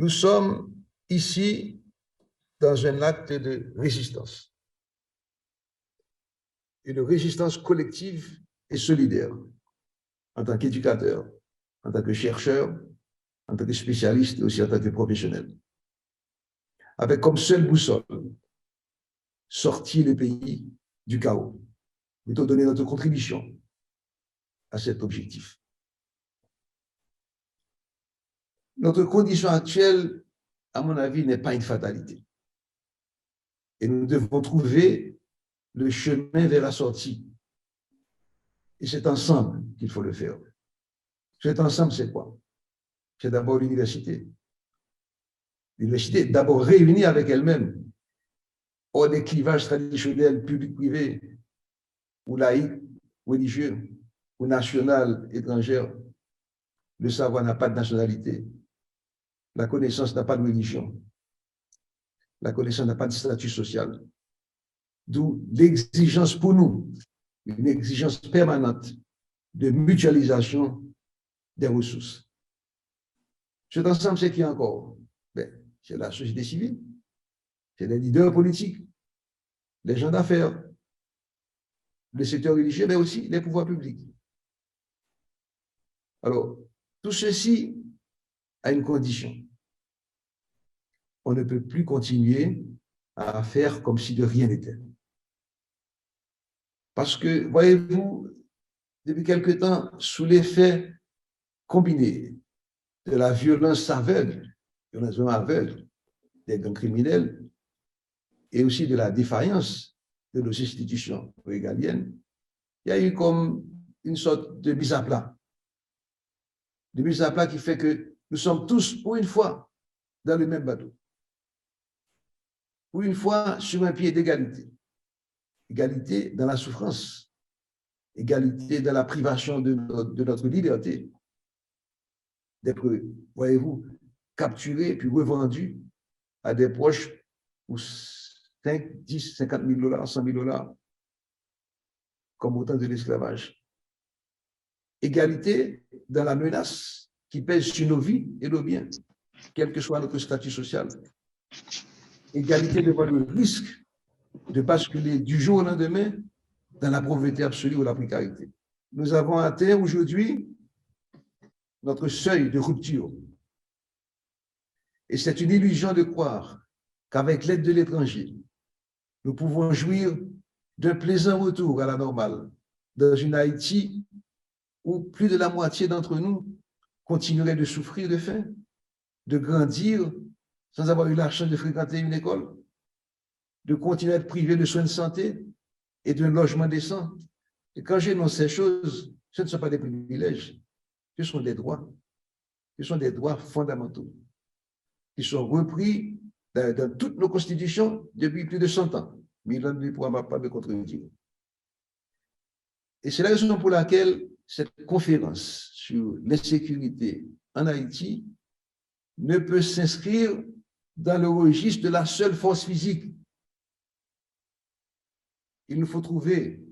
Nous sommes ici dans un acte de résistance. Une résistance collective et solidaire en tant qu'éducateur, en tant que chercheur, en tant que spécialiste et aussi en tant que professionnel. Avec comme seule boussole, sortir le pays du chaos, plutôt donner notre contribution à cet objectif. Notre condition actuelle, à mon avis, n'est pas une fatalité. Et nous devons trouver le chemin vers la sortie. Et c'est ensemble qu'il faut le faire. Cet ensemble, c'est quoi? C'est d'abord l'université. L'université, d'abord réunie avec elle-même, hors des clivages traditionnels, public-privé, ou laïque, ou religieux, ou national, étrangère. Le savoir n'a pas de nationalité. La connaissance n'a pas de religion. La connaissance n'a pas de statut social. D'où l'exigence pour nous, une exigence permanente de mutualisation des ressources. Cet ensemble, c'est qui encore? C'est la société civile, c'est les leaders politiques, les gens d'affaires, le secteur religieux, mais aussi les pouvoirs publics. Alors, tout ceci a une condition. On ne peut plus continuer à faire comme si de rien n'était. Parce que, voyez-vous, depuis quelque temps, sous l'effet combiné de la violence aveugle, des gangs criminels, et aussi de la défaillance de nos institutions régaliennes, il y a eu comme une sorte de mise à plat. De mise à plat qui fait que nous sommes tous, pour une fois, dans le même bateau. Pour une fois, sur un pied d'égalité. Égalité dans la souffrance. Égalité dans la privation de notre liberté. D'être, voyez-vous, capturés puis revendus à des proches pour 5, 10, 50 000 $, 100 000 $, comme au temps de l'esclavage. Égalité dans la menace qui pèse sur nos vies et nos biens, quel que soit notre statut social. Égalité devant le risque de basculer du jour au lendemain dans la pauvreté absolue ou la précarité. Nous avons atteint aujourd'hui notre seuil de rupture. Et c'est une illusion de croire qu'avec l'aide de l'étranger, nous pouvons jouir d'un plaisant retour à la normale dans une Haïti où plus de la moitié d'entre nous continueraient de souffrir de faim, de grandir sans avoir eu la chance de fréquenter une école, de continuer à être privé de soins de santé et d'un logement décent. Et quand j'énonce ces choses, ce ne sont pas des privilèges, ce sont des droits. Ce sont des droits fondamentaux qui sont repris dans toutes nos constitutions depuis plus de 100 ans. Mais il ne pourra pas me contredire. Et c'est la raison pour laquelle cette conférence sur l'insécurité en Haïti ne peut s'inscrire dans le registre de la seule force physique. Il nous faut trouver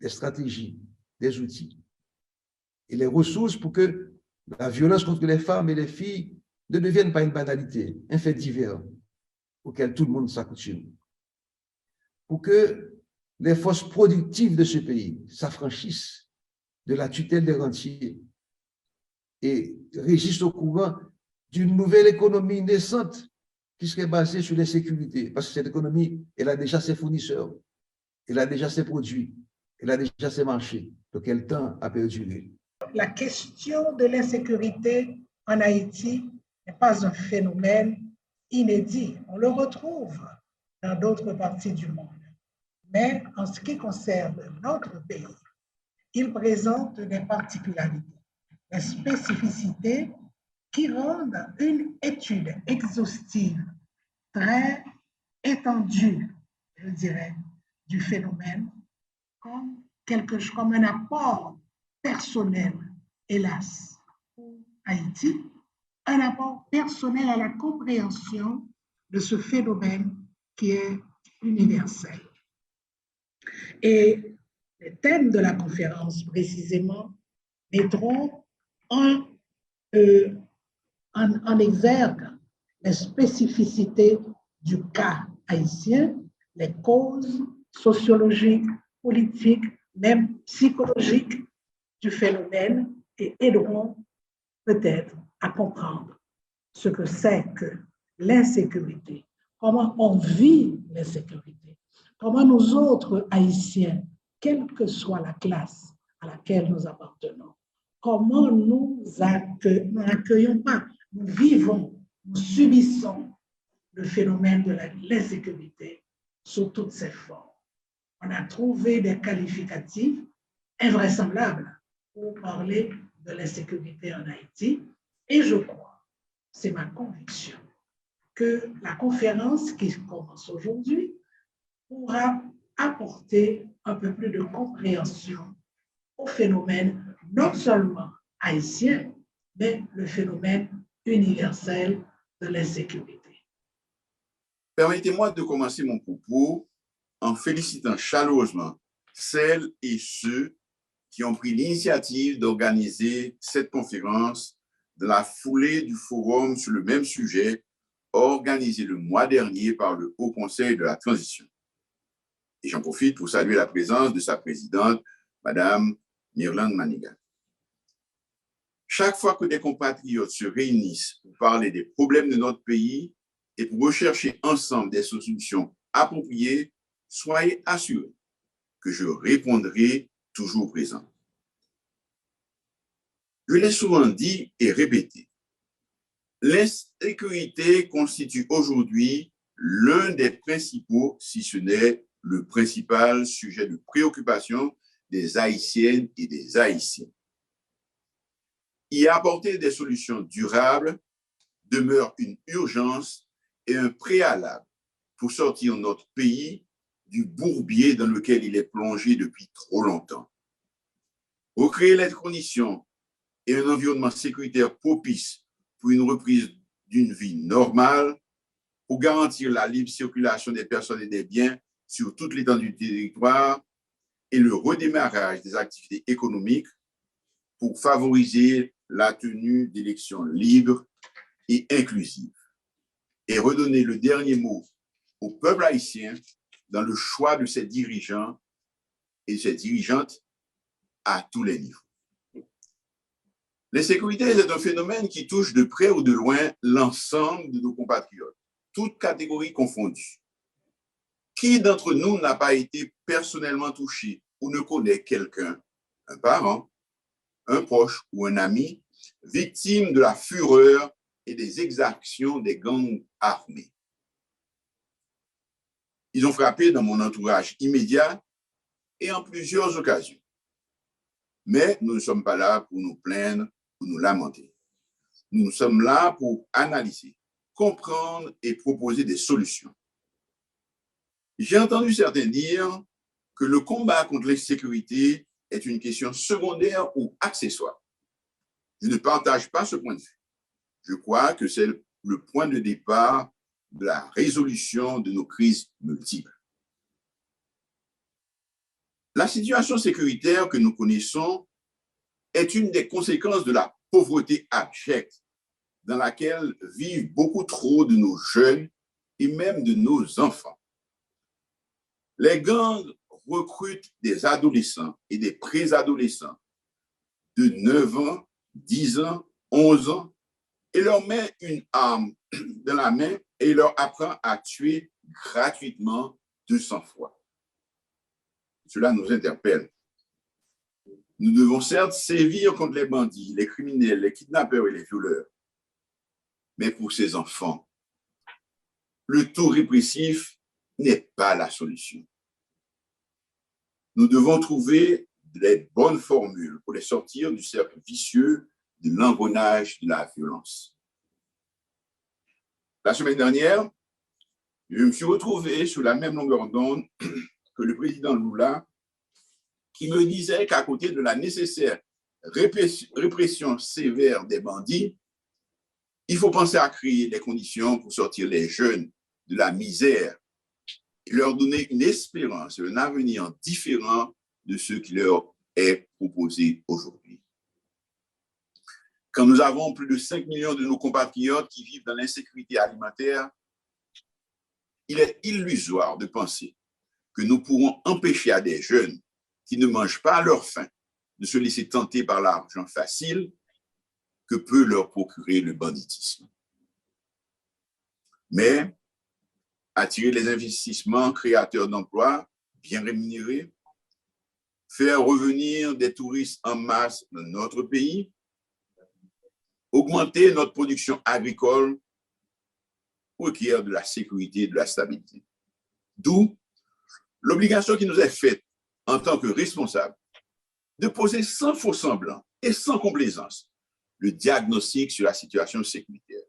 des stratégies, des outils et les ressources pour que la violence contre les femmes et les filles ne devienne pas une banalité, un fait divers auquel tout le monde s'accoutume. Pour que les forces productives de ce pays s'affranchissent de la tutelle des rentiers et régissent au courant d'une nouvelle économie naissante qui serait basée sur l'insécurité. Parce que cette économie, elle a déjà ses fournisseurs, elle a déjà ses produits, elle a déjà ses marchés. Donc, elle tend à perdurer. La question de l'insécurité en Haïti n'est pas un phénomène inédit. On le retrouve dans d'autres parties du monde. Mais en ce qui concerne notre pays, il présente des particularités, des spécificités qui rendent une étude exhaustive, très étendue, je dirais, du phénomène comme un apport personnel, hélas, pour Haïti, un apport personnel à la compréhension de ce phénomène qui est universel. Et les thèmes de la conférence, précisément, mettront en en exergue les spécificités du cas haïtien, les causes sociologiques, politiques, même psychologiques du phénomène et aideront peut-être à comprendre ce que c'est que l'insécurité, comment on vit l'insécurité, comment nous autres Haïtiens, quelle que soit la classe à laquelle nous appartenons, comment nous n'accueillons pas, nous vivons, nous subissons le phénomène de l'insécurité sous toutes ses formes. On a trouvé des qualificatifs invraisemblables pour parler de l'insécurité en Haïti et je crois, c'est ma conviction, que la conférence qui commence aujourd'hui pourra apporter un peu plus de compréhension au phénomène non seulement haïtien, mais le phénomène universel de l'insécurité. Permettez-moi de commencer mon propos en félicitant chaleureusement celles et ceux qui ont pris l'initiative d'organiser cette conférence dans la foulée du forum sur le même sujet organisé le mois dernier par le Haut Conseil de la Transition. Et j'en profite pour saluer la présence de sa présidente, Madame Mirland Manigat. Chaque fois que des compatriotes se réunissent pour parler des problèmes de notre pays et pour rechercher ensemble des solutions appropriées, soyez assurés que je répondrai toujours présent. Je l'ai souvent dit et répété, l'insécurité constitue aujourd'hui l'un des principaux, si ce n'est le principal sujet de préoccupation des Haïtiennes et des Haïtiens. Y apporter des solutions durables demeure une urgence et un préalable pour sortir notre pays du bourbier dans lequel il est plongé depuis trop longtemps. Recréer les conditions et un environnement sécuritaire propice pour une reprise d'une vie normale, pour garantir la libre circulation des personnes et des biens sur toute l'étendue du territoire et le redémarrage des activités économiques pour favoriser la tenue d'élections libres et inclusives et redonner le dernier mot au peuple haïtien dans le choix de ses dirigeants et ses dirigeantes à tous les niveaux. L'insécurité est un phénomène qui touche de près ou de loin l'ensemble de nos compatriotes, toutes catégories confondues. Qui d'entre nous n'a pas été personnellement touché ou ne connaît quelqu'un, un parent, un proche ou un ami, victime de la fureur et des exactions des gangs armés? Ils ont frappé dans mon entourage immédiat et en plusieurs occasions. Mais nous ne sommes pas là pour nous plaindre ou nous lamenter. Nous sommes là pour analyser, comprendre et proposer des solutions. J'ai entendu certains dire que le combat contre l'insécurité est une question secondaire ou accessoire. Je ne partage pas ce point de vue. Je crois que c'est le point de départ de la résolution de nos crises multiples. La situation sécuritaire que nous connaissons est une des conséquences de la pauvreté abjecte dans laquelle vivent beaucoup trop de nos jeunes et même de nos enfants. Les gangs recrutent des adolescents et des préadolescents de 9 ans, 10 ans, 11 ans et leur met une arme dans la main et leur apprend à tuer gratuitement de sang-froid. Cela nous interpelle. Nous devons certes sévir contre les bandits, les criminels, les kidnappeurs et les violeurs. Mais pour ces enfants, le taux répressif n'est pas la solution. Nous devons trouver les bonnes formules pour les sortir du cercle vicieux de l'engrenage de la violence. La semaine dernière, je me suis retrouvé sur la même longueur d'onde que le président Lula, qui me disait qu'à côté de la nécessaire répression sévère des bandits, il faut penser à créer les conditions pour sortir les jeunes de la misère et leur donner une espérance, un avenir différent de ce qui leur est proposé aujourd'hui. Quand nous avons plus de 5 millions de nos compatriotes qui vivent dans l'insécurité alimentaire, il est illusoire de penser que nous pourrons empêcher à des jeunes qui ne mangent pas à leur faim de se laisser tenter par l'argent facile que peut leur procurer le banditisme. Mais attirer les investissements créateurs d'emplois bien rémunérés, faire revenir des touristes en masse dans notre pays, augmenter notre production agricole requiert de la sécurité et de la stabilité. D'où l'obligation qui nous est faite en tant que responsables de poser sans faux semblant et sans complaisance le diagnostic sur la situation sécuritaire.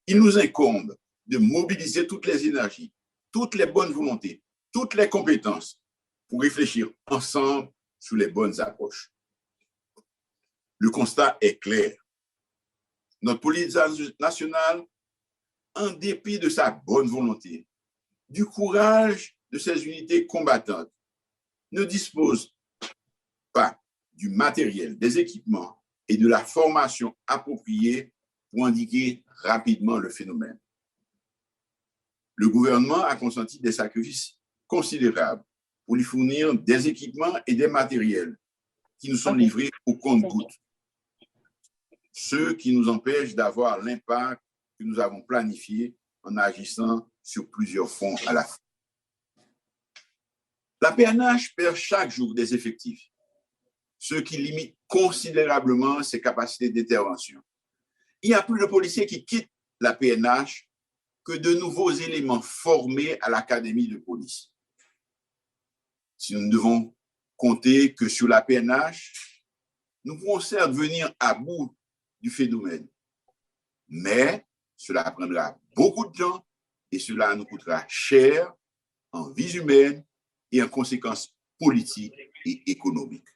Il nous incombe de mobiliser toutes les énergies, toutes les bonnes volontés, toutes les compétences pour réfléchir ensemble sur les bonnes approches. Le constat est clair. Notre police nationale, en dépit de sa bonne volonté, du courage de ses unités combattantes, ne dispose pas du matériel, des équipements et de la formation appropriée pour indiquer rapidement le phénomène. Le gouvernement a consenti des sacrifices considérables pour lui fournir des équipements et des matériels qui nous sont livrés au compte-gouttes, ceux qui nous empêchent d'avoir l'impact que nous avons planifié en agissant sur plusieurs fronts à la fois. La PNH perd chaque jour des effectifs, ce qui limite considérablement ses capacités d'intervention. Il y a plus de policiers qui quittent la PNH que de nouveaux éléments formés à l'académie de police. Si nous ne devons compter que sur la PNH, nous pourrons certes venir à bout du phénomène, mais cela prendra beaucoup de temps et cela nous coûtera cher en vies humaines et en conséquences politiques et économiques.